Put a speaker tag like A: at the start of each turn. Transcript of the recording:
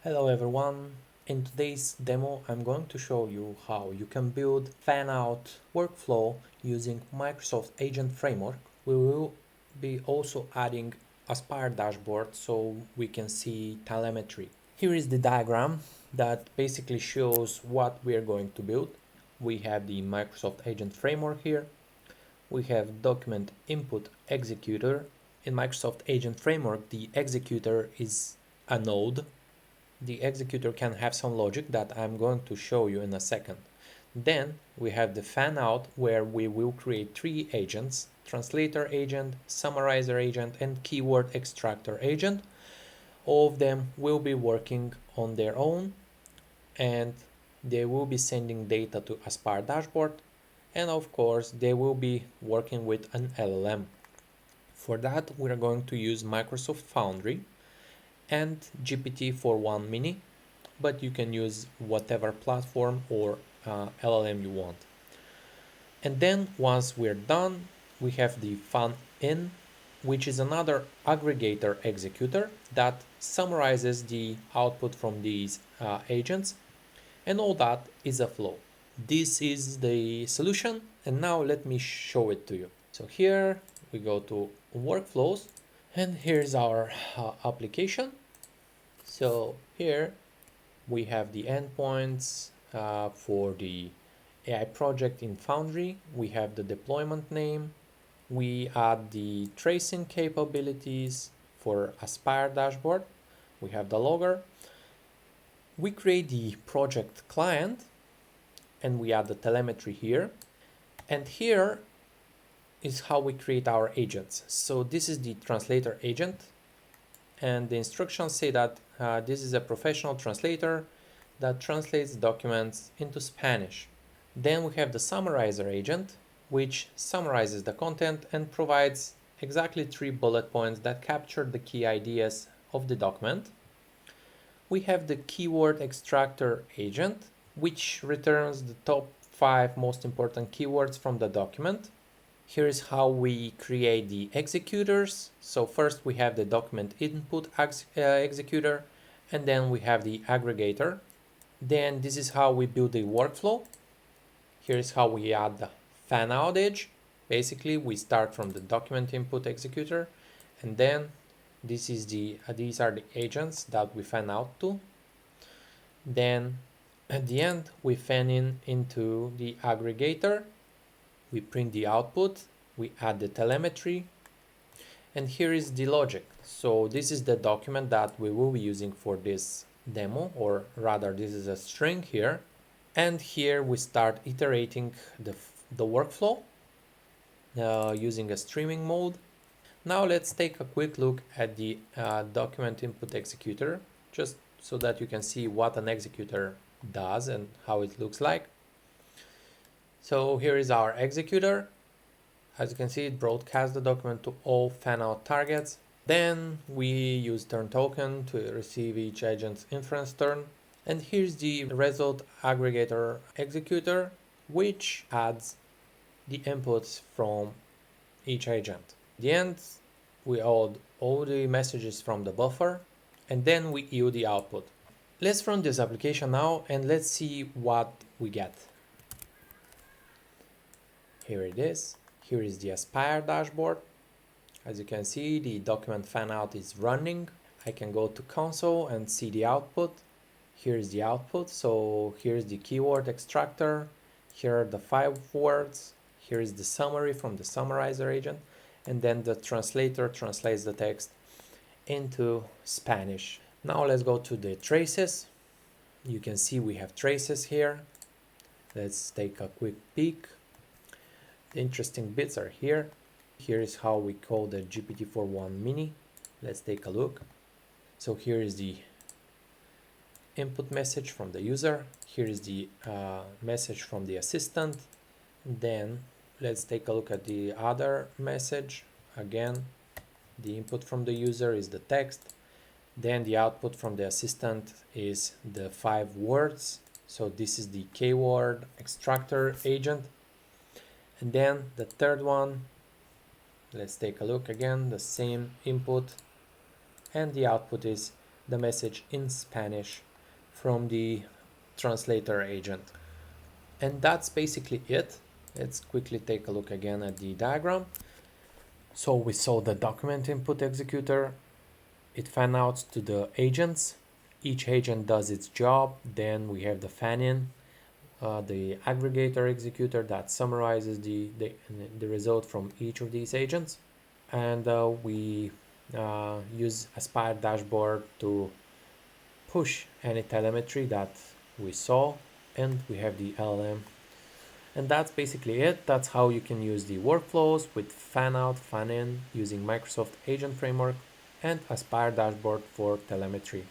A: Hello everyone. In today's demo, I'm going to show you how you can build fan-out workflow using Microsoft Agent Framework. We will be also adding Aspire dashboard so we can see telemetry. Here is the diagram that basically shows what we are going to build. We have the Microsoft Agent Framework here. We have document input executor. In Microsoft Agent Framework, the executor is a node. The executor can have some logic that I'm going to show you in a second. Then we have the fan out where we will create three agents: translator agent, summarizer agent, and keyword extractor agent. All of them will be working on their own and they will be sending data to Aspire dashboard, and of course they will be working with an LLM. For that we're going to use Microsoft Foundry and GPT-4.1 mini, but you can use whatever platform or LLM you want. And then once we're done, we have the fan in, which is another aggregator executor that summarizes the output from these agents, and all that is a flow. This is the solution, and now let me show it to you. So here we go to workflows, and here's our application. So here we have the endpoints for the AI project in Foundry. We have the deployment name. We add the tracing capabilities for Aspire dashboard. We have the logger. We create the project client and we add the telemetry here. And here is how we create our agents. So this is the translator agent, and the instructions say that this is a professional translator that translates documents into Spanish. Then we have the summarizer agent, which summarizes the content and provides exactly 3 bullet points that capture the key ideas of the document. We have the keyword extractor agent, which returns the top 5 most important keywords from the document. Here is how we create the executors. So first we have the document input executor, and then we have the aggregator. Then this is how we build the workflow. Here's how we add the fan out edge. Basically, we start from the document input executor, and then these are the agents that we fan out to. Then at the end, we fan in into the aggregator. We print the output, we add the telemetry, and here is the logic. So this is the document that we will be using for this demo, or rather this is a string here. And here we start iterating the workflow using a streaming mode. Now let's take a quick look at the document input executor, just so that you can see what an executor does and how it looks like. So here is our executor. As you can see, it broadcasts the document to all fan-out targets. Then we use turn token to receive each agent's inference turn. And here's the result aggregator executor, which adds the inputs from each agent. At the end, we add all the messages from the buffer, and then we yield the output. Let's run this application now and let's see what we get. Here it is. Here is the Aspire dashboard. As you can see, the document fan out is running. I can go to console and see the output. Here is the output. So here's the keyword extractor. Here are the 5 words. Here is the summary from the summarizer agent. And then the translator translates the text into Spanish. Now let's go to the traces. You can see we have traces here. Let's take a quick peek. The interesting bits are here. Here is how we call the GPT-4.1 mini. Let's take a look. So here is the input message from the user. Here is the message from the assistant. Then let's take a look at the other message. Again, the input from the user is the text. Then the output from the assistant is the 5 words. So this is the keyword extractor agent. And then the third one, let's take a look again, the same input, and the output is the message in Spanish from the translator agent. And that's basically it. Let's quickly take a look again at the diagram. So we saw the document input executor. It fan outs to the agents. Each agent does its job. Then we have the fan in, the aggregator executor that summarizes the result from each of these agents. And we use Aspire dashboard to push any telemetry that we saw, and we have the LLM. And that's basically it. That's how you can use the workflows with fan out, fan in using Microsoft Agent Framework and Aspire dashboard for telemetry.